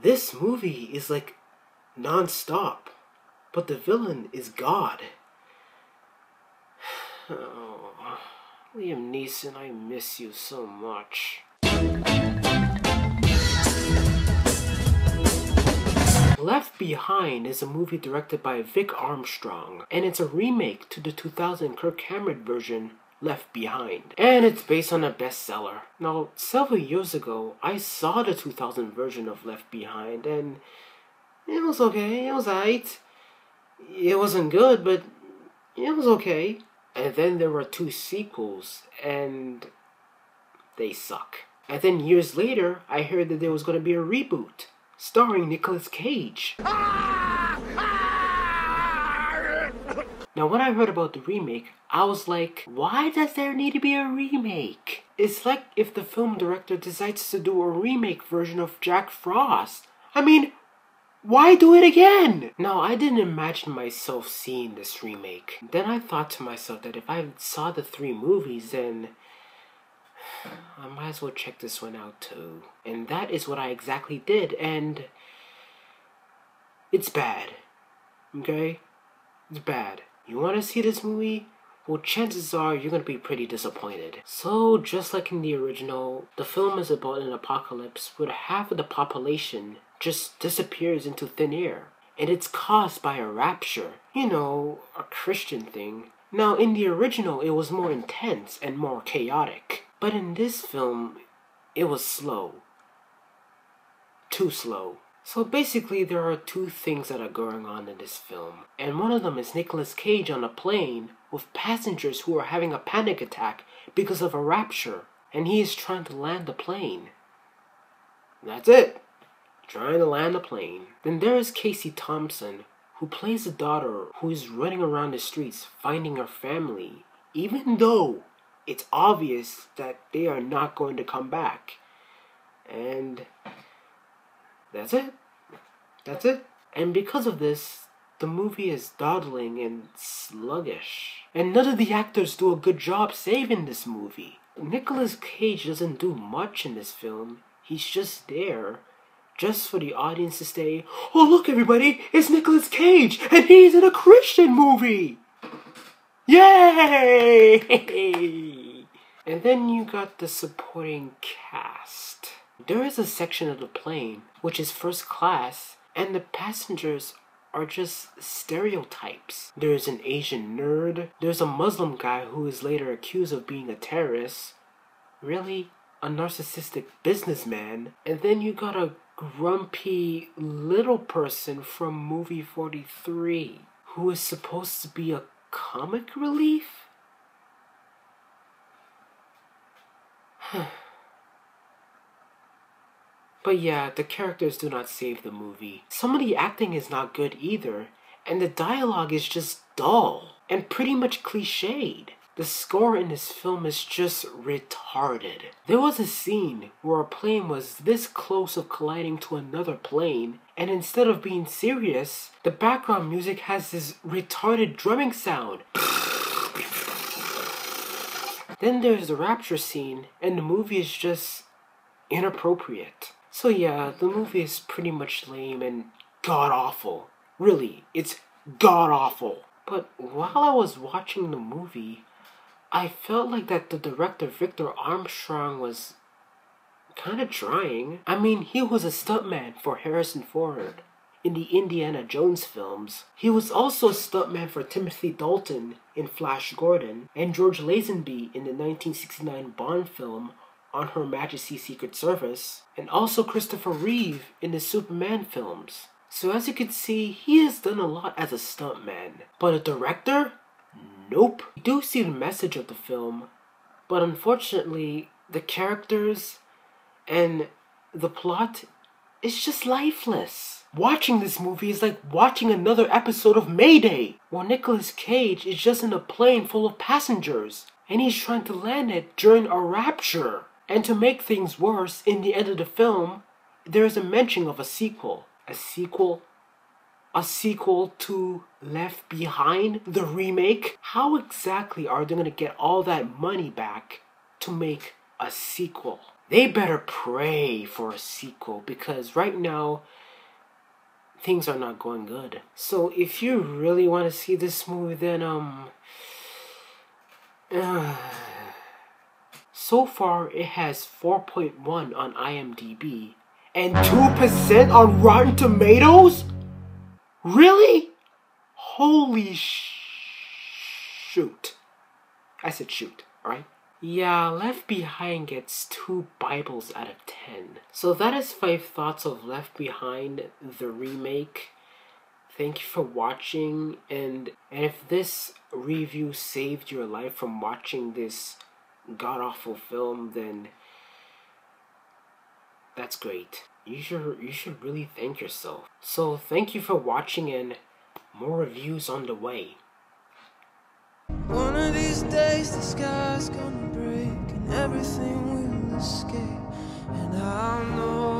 This movie is like non-stop, but the villain is God. Oh, Liam Neeson, I miss you so much. Left Behind is a movie directed by Vic Armstrong, and it's a remake to the 2000 Kirk Cameron version, Left Behind. And it's based on a bestseller. Now, several years ago, I saw the 2000 version of Left Behind, and it was okay, it was alright. It wasn't good, but it was okay. And then there were 2 sequels, and they suck. And then years later, I heard that there was going to be a reboot, starring Nicolas Cage. Now, when I heard about the remake, I was like, why does there need to be a remake? It's like if the film director decides to do a remake version of Jack Frost. I mean, why do it again? Now, I didn't imagine myself seeing this remake. Then I thought to myself that if I saw the 3 movies, then I might as well check this one out too. And that is what I exactly did, and it's bad. Okay? It's bad. You want to see this movie? Well, chances are you're going to be pretty disappointed. So, just like in the original, the film is about an apocalypse where half of the population just disappears into thin air. And it's caused by a rapture. You know, a Christian thing. Now, in the original, it was more intense and more chaotic. But in this film, it was slow. Too slow. So basically, there are 2 things that are going on in this film. And one of them is Nicolas Cage on a plane with passengers who are having a panic attack because of a rapture. And he is trying to land the plane. That's it. Trying to land the plane. Then there is Cassi Thomson, who plays a daughter who is running around the streets finding her family, even though it's obvious that they are not going to come back. And that's it. That's it. And because of this, the movie is dawdling and sluggish. And none of the actors do a good job saving this movie. Nicolas Cage doesn't do much in this film. He's just there, just for the audience to say, oh look everybody, it's Nicolas Cage, and he's in a Christian movie! Yay! And then you got the supporting cast. There is a section of the plane, which is first class, and the passengers are just stereotypes. There's an Asian nerd, there's a Muslim guy who is later accused of being a terrorist, really? A narcissistic businessman, and then you got a grumpy little person from movie 43, who is supposed to be a comic relief? But yeah, the characters do not save the movie. Some of the acting is not good either, and the dialogue is just dull and pretty much cliched. The score in this film is just retarded. There was a scene where a plane was this close of colliding to another plane, and instead of being serious, the background music has this retarded drumming sound. Then there's the rapture scene, and the movie is just inappropriate. So yeah, the movie is pretty much lame and god-awful. Really, it's god-awful. But while I was watching the movie, I felt like that the director Victor Armstrong was kind of trying. I mean, he was a stuntman for Harrison Ford in the Indiana Jones films. He was also a stuntman for Timothy Dalton in Flash Gordon and George Lazenby in the 1969 Bond film On Her Majesty's Secret Service, and also Christopher Reeve in the Superman films. So as you can see, he has done a lot as a stuntman. But a director? Nope. You do see the message of the film, but unfortunately, the characters and the plot is just lifeless. Watching this movie is like watching another episode of Mayday, while Nicolas Cage is just in a plane full of passengers, and he's trying to land it during a rapture. And to make things worse, in the end of the film, there is a mention of a sequel. A sequel? A sequel to Left Behind, the remake? How exactly are they going to get all that money back to make a sequel? they better pray for a sequel, because right now things are not going good. So if you really want to see this movie, then so far it has 4.1 on IMDb and 2% on Rotten Tomatoes? Really? Holy shoot. I said shoot, alright? Yeah, Left Behind gets 2 Bibles out of 10. So that is 5 thoughts of Left Behind, the remake. Thank you for watching, and if this review saved your life from watching this god-awful film, then that's great. You should really thank yourself. So thank you for watching, and more reviews on the way. One of these days the sky's gonna break and everything will escape, and I'll know